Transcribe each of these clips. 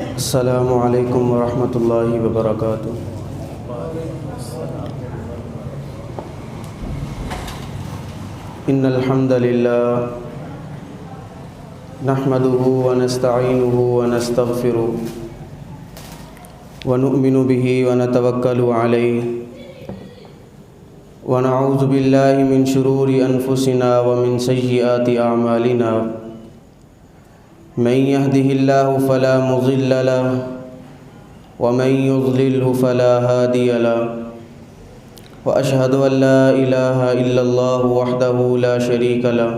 السلام علیکم ورحمۃ اللہ وبرکاتہ۔ ان الحمد للہ نحمده ونستعینه ونستغفره ونؤمن به ونتوکل علیہ ونعوذ باللہ من شرور انفسنا ومن سیئات اعمالنا من يهده الله فلا مضل له ومن يضلله فلا هادي له وأشهد أن لا إله إلا الله وحده لا شريك له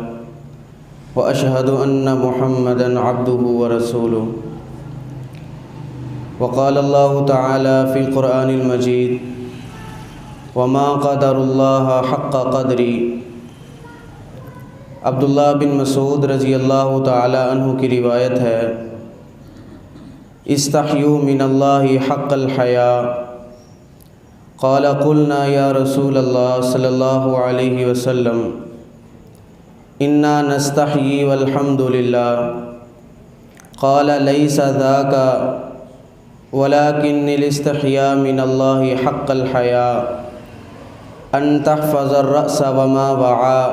وأشهد أن محمدًا عبده ورسوله۔ وقال الله تعالى في القرآن المجيد وما قدر الله حق قدره۔ عبداللہ بن مسعود رضی اللہ تعالی عنہ کی روایت ہے، استحیوا من اللہ حق الحیاء۔ قال قلنا یا رسول اللہ صلی اللہ علیہ وسلم انا نستحیی والحمد للہ۔ قال لیس ذاک ولكن الاستحیاء من اللہ حق الحیاء ان تحفظ الرأس وما وعى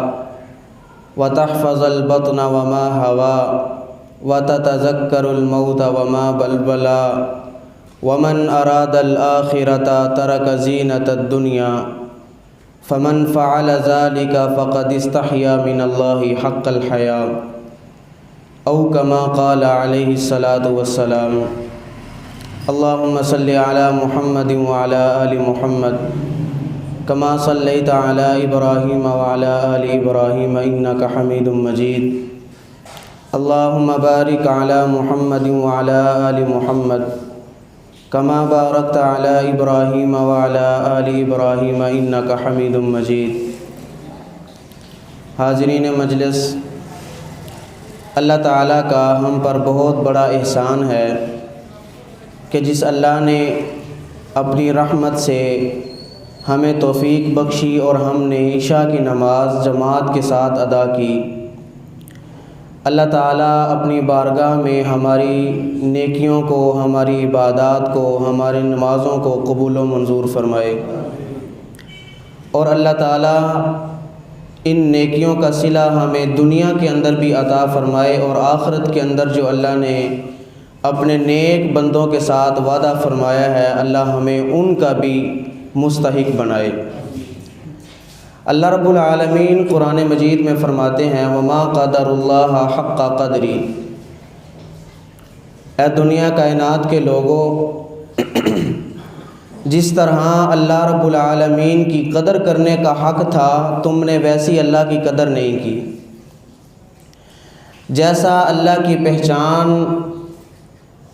وتحفظ البطن وما هوى وتتذكر الموت وما بلبلا ومن أراد الآخرة ترك زينة الدنيا فمن فعل ذلك فقد استحيا من الله حق الحياء أو كما قال عليه الصلاة والسلام۔ اللهم صل على محمد وعلى آل محمد كما صليت على إبراهيم وعلى آل إبراهيم إنك حميد مجيد۔ اللهم بارك على محمد وعلى آل محمد كما باركت على إبراهيم وعلى آل إبراهيم إنك حميد مجيد۔ حاضرین مجلس، اللہ تعالیٰ کا ہم پر بہت بڑا احسان ہے کہ جس اللہ نے اپنی رحمت سے ہمیں توفیق بخشی اور ہم نے عشاء کی نماز جماعت کے ساتھ ادا کی۔ اللہ تعالیٰ اپنی بارگاہ میں ہماری نیکیوں کو، ہماری عبادات کو، ہماری نمازوں کو قبول و منظور فرمائے، اور اللہ تعالیٰ ان نیکیوں کا صلہ ہمیں دنیا کے اندر بھی عطا فرمائے، اور آخرت کے اندر جو اللہ نے اپنے نیک بندوں کے ساتھ وعدہ فرمایا ہے، اللہ ہمیں ان کا بھی مستحق بنائے۔ اللہ رب العالمین قرآن مجید میں فرماتے ہیں وما قدر اللہ حق قدری۔ اے دنیا کائنات کے لوگوں، جس طرح اللہ رب العالمین کی قدر کرنے کا حق تھا تم نے ویسی اللہ کی قدر نہیں کی۔ جیسا اللہ کی پہچان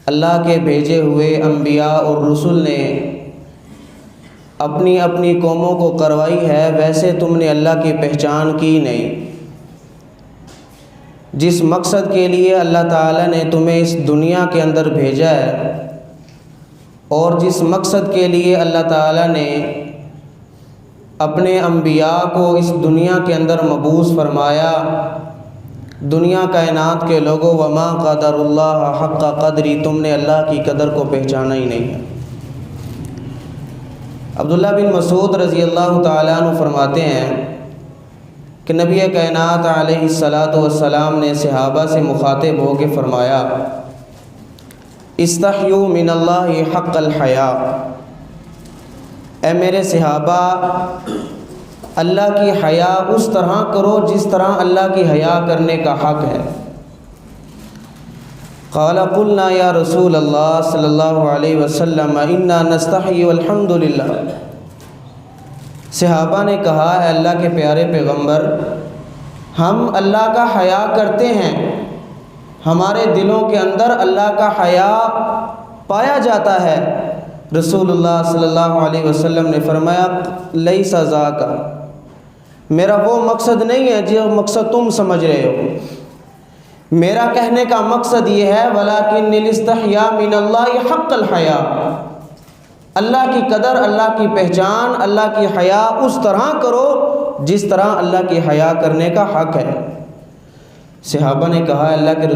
اللہ کے بھیجے ہوئے انبیاء اور رسل نے اپنی اپنی قوموں کو کروائی ہے، ویسے تم نے اللہ کی پہچان کی نہیں۔ جس مقصد کے لیے اللہ تعالیٰ نے تمہیں اس دنیا کے اندر بھیجا ہے، اور جس مقصد کے لیے اللہ تعالیٰ نے اپنے انبیاء کو اس دنیا کے اندر مبعوث فرمایا، دنیا کائنات کے لوگوں وما قدر اللہ حق قدری، تم نے اللہ کی قدر کو پہچانا ہی نہیں ہے۔ عبداللہ بن مسعود رضی اللہ تعالیٰ عنہ فرماتے ہیں کہ نبی کائنات علیہ الصلاۃ والسلام نے صحابہ سے مخاطب ہو کے فرمایا استحیوا من اللہ حق الحیاء۔ اے میرے صحابہ، اللہ کی حیا اس طرح کرو جس طرح اللہ کی حیا کرنے کا حق ہے۔ قال قلنا یا رسول اللہ صلی اللہ علیہ وسلم انا نستحی والحمد للہ۔ صحابہ نے کہا اے اللہ کے پیارے پیغمبر، ہم اللہ کا حیا کرتے ہیں، ہمارے دلوں کے اندر اللہ کا حیا پایا جاتا ہے۔ رسول اللہ صلی اللہ علیہ وسلم نے فرمایا لیس ذاک، میرا وہ مقصد نہیں ہے جو مقصد تم سمجھ رہے ہو، میرا کہنے کا مقصد یہ ہے وَلَكِنِ الْإِسْتِحْيَاءُ مِنَ اللَّهِ حَقَّ الْحَيَاءُ، اللہ کی قدر، اللہ کی پہچان، اللہ کی حیا اس طرح کرو جس طرح اللہ کی حیا کرنے کا حق ہے۔ صحابہ نے کہا اللہ کے